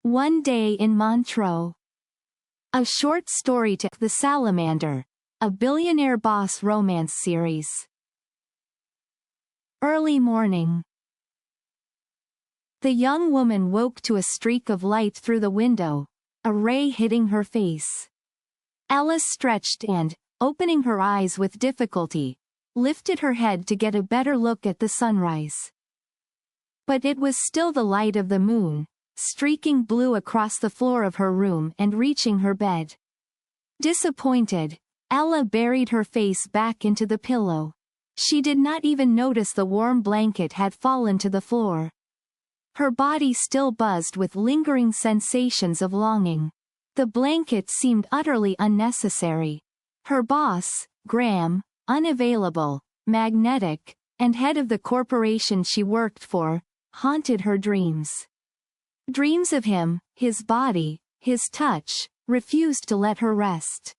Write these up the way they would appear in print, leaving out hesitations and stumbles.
One Day in Montreux. A short story to The Salamander, a billionaire boss romance series. Early morning. The young woman woke to a streak of light through the window, a ray hitting her face. Ella stretched and, opening her eyes with difficulty, lifted her head to get a better look at the sunrise. But it was still the light of the moon, streaking blue across the floor of her room and reaching her bed. Disappointed, Ella buried her face back into the pillow. She did not even notice the warm blanket had fallen to the floor. Her body still buzzed with lingering sensations of longing. The blanket seemed utterly unnecessary. Her boss, Graham, unavailable, magnetic, and head of the corporation she worked for, haunted her dreams. Dreams of him, his body, his touch, refused to let her rest.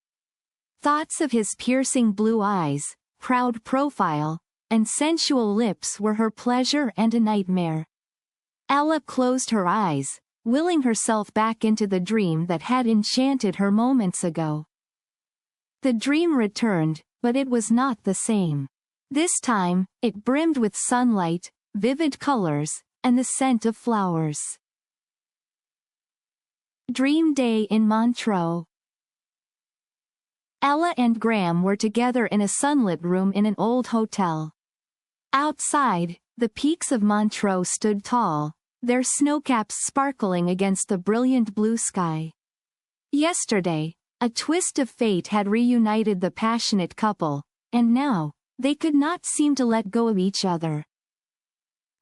Thoughts of his piercing blue eyes, proud profile, and sensual lips were her pleasure and a nightmare. Ella closed her eyes, willing herself back into the dream that had enchanted her moments ago. The dream returned, but it was not the same. This time, it brimmed with sunlight, vivid colors, and the scent of flowers. Dream Day in Montreux. Ella and Graham were together in a sunlit room in an old hotel. Outside, the peaks of Montreux stood tall, their snowcaps sparkling against the brilliant blue sky. Yesterday, a twist of fate had reunited the passionate couple, and now, they could not seem to let go of each other.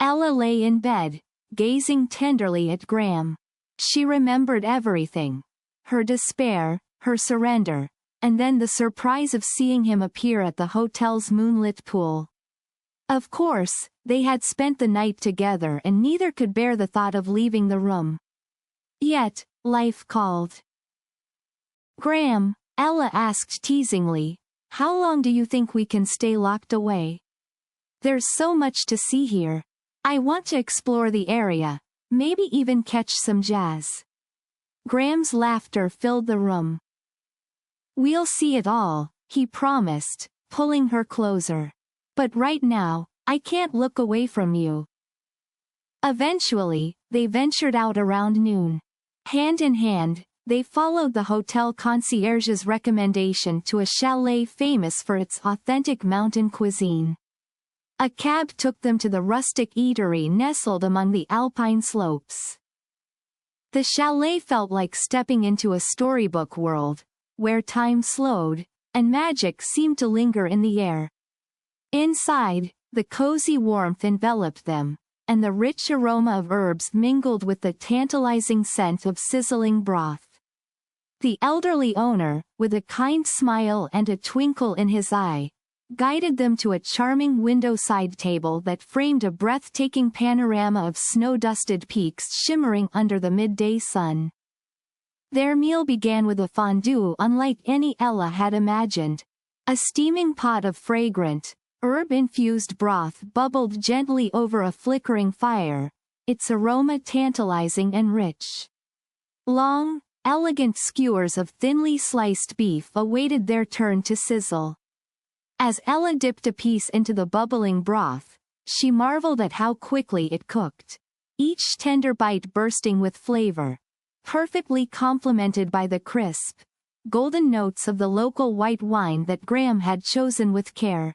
Ella lay in bed, gazing tenderly at Graham. She remembered everything. Her despair, her surrender, and then the surprise of seeing him appear at the hotel's moonlit pool. Of course, they had spent the night together and neither could bear the thought of leaving the room. Yet, life called. Graham, Ella asked teasingly, how long do you think we can stay locked away? There's so much to see here. I want to explore the area. Maybe even catch some jazz. Graham's laughter filled the room. We'll see it all, he promised, pulling her closer. But right now, I can't look away from you. Eventually, they ventured out around noon. Hand in hand, they followed the hotel concierge's recommendation to a chalet famous for its authentic mountain cuisine. A cab took them to the rustic eatery nestled among the alpine slopes. The chalet felt like stepping into a storybook world, where time slowed, and magic seemed to linger in the air. Inside, the cozy warmth enveloped them, and the rich aroma of herbs mingled with the tantalizing scent of sizzling broth. The elderly owner, with a kind smile and a twinkle in his eye, guided them to a charming window-side table that framed a breathtaking panorama of snow-dusted peaks shimmering under the midday sun. Their meal began with a fondue unlike any Ella had imagined. A steaming pot of fragrant, herb-infused broth bubbled gently over a flickering fire, its aroma tantalizing and rich. Long, elegant skewers of thinly sliced beef awaited their turn to sizzle. As Ella dipped a piece into the bubbling broth, she marveled at how quickly it cooked, each tender bite bursting with flavor, perfectly complemented by the crisp, golden notes of the local white wine that Graham had chosen with care.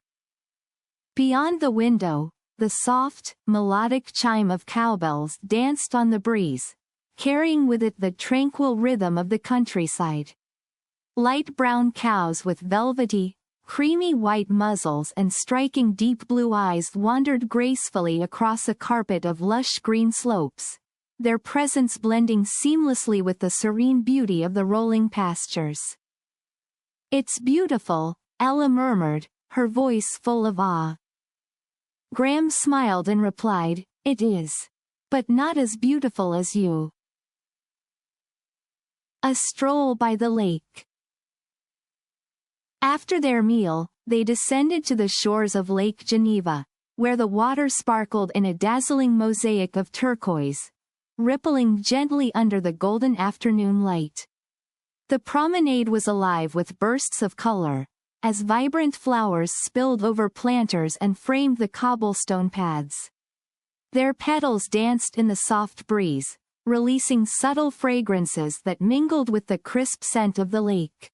Beyond the window, the soft, melodic chime of cowbells danced on the breeze, carrying with it the tranquil rhythm of the countryside. Light brown cows with velvety, creamy white muzzles and striking deep blue eyes wandered gracefully across a carpet of lush green slopes, their presence blending seamlessly with the serene beauty of the rolling pastures. It's beautiful, Ella murmured, her voice full of awe. Graham smiled and replied, it is. But not as beautiful as you. A stroll by the lake. After their meal, they descended to the shores of Lake Geneva, where the water sparkled in a dazzling mosaic of turquoise, rippling gently under the golden afternoon light. The promenade was alive with bursts of color, as vibrant flowers spilled over planters and framed the cobblestone paths. Their petals danced in the soft breeze, releasing subtle fragrances that mingled with the crisp scent of the lake.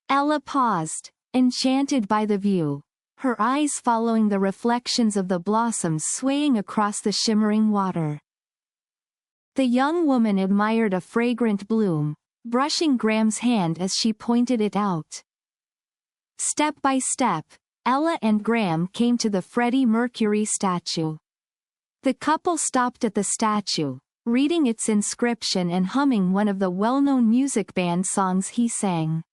Ella paused, enchanted by the view, her eyes following the reflections of the blossoms swaying across the shimmering water. The young woman admired a fragrant bloom, brushing Graham's hand as she pointed it out. Step by step, Ella and Graham came to the Freddie Mercury statue. The couple stopped at the statue, reading its inscription and humming one of the well-known music band songs he sang.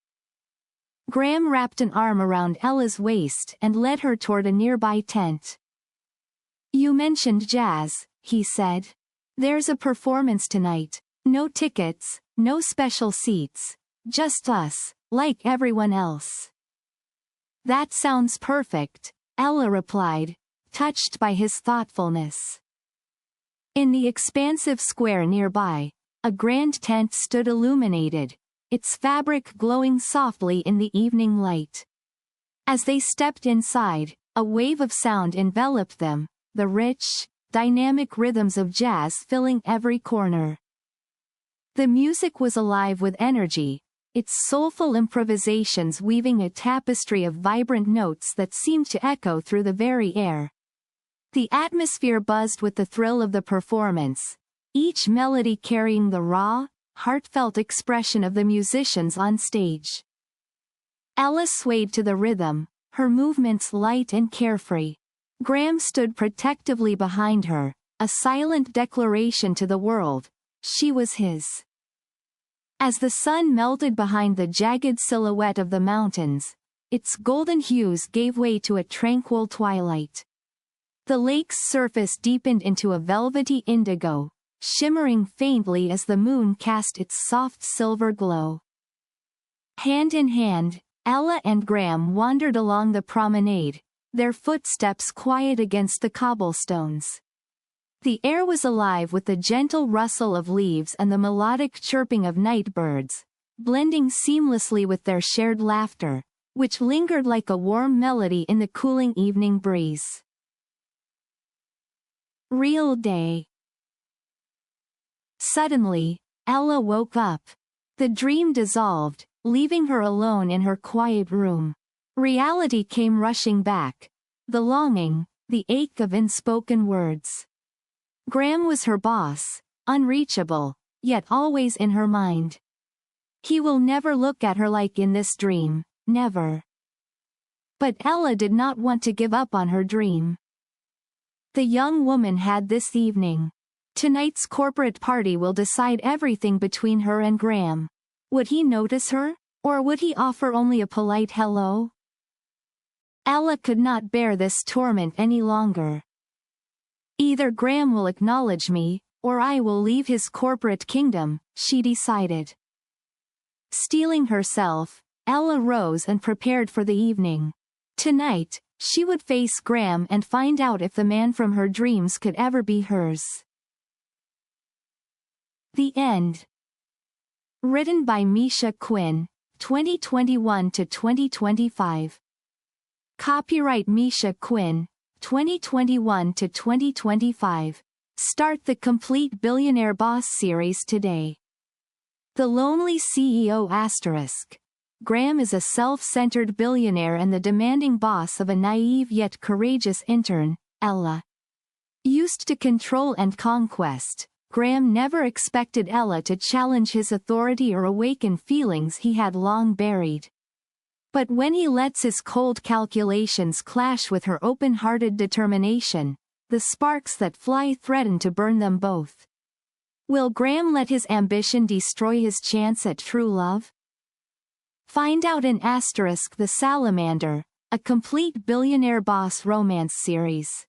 Graham wrapped an arm around Ella's waist and led her toward a nearby tent. "You mentioned jazz," he said. "There's a performance tonight. No tickets, no special seats. Just us, like everyone else." "That sounds perfect," Ella replied, touched by his thoughtfulness. In the expansive square nearby, a grand tent stood illuminated, its fabric glowing softly in the evening light. As they stepped inside, a wave of sound enveloped them, the rich, dynamic rhythms of jazz filling every corner. The music was alive with energy, its soulful improvisations weaving a tapestry of vibrant notes that seemed to echo through the very air. The atmosphere buzzed with the thrill of the performance, each melody carrying the raw, heartfelt expression of the musicians on stage. Ella swayed to the rhythm, her movements light and carefree. Graham stood protectively behind her, a silent declaration to the world: she was his. As the sun melted behind the jagged silhouette of the mountains, its golden hues gave way to a tranquil twilight. The lake's surface deepened into a velvety indigo, shimmering faintly as the moon cast its soft silver glow. Hand in hand, Ella and Graham wandered along the promenade, their footsteps quiet against the cobblestones. The air was alive with the gentle rustle of leaves and the melodic chirping of night birds, blending seamlessly with their shared laughter, which lingered like a warm melody in the cooling evening breeze. Real day. Suddenly, Ella woke up. The dream dissolved, leaving her alone in her quiet room. Reality came rushing back. The longing, the ache of unspoken words. Graham was her boss, unreachable, yet always in her mind. He will never look at her like in this dream, never. But Ella did not want to give up on her dream. The young woman had this evening. Tonight's corporate party will decide everything between her and Graham. Would he notice her, or would he offer only a polite hello? Ella could not bear this torment any longer. Either Graham will acknowledge me, or I will leave his corporate kingdom, she decided. Steeling herself, Ella rose and prepared for the evening. Tonight, she would face Graham and find out if the man from her dreams could ever be hers. The end. Written by Misha Quinn, 2021 to 2025. Copyright Misha Quinn, 2021 to 2025. Start the complete Billionaire Boss series today. The Lonely CEO ***. Graham is a self-centered billionaire and the demanding boss of a naive yet courageous intern, Ella. Used to control and conquest, Graham never expected Ella to challenge his authority or awaken feelings he had long buried. But when he lets his cold calculations clash with her open-hearted determination, the sparks that fly threaten to burn them both. Will Graham let his ambition destroy his chance at true love? Find out in ***The Salamander, a complete billionaire boss romance series.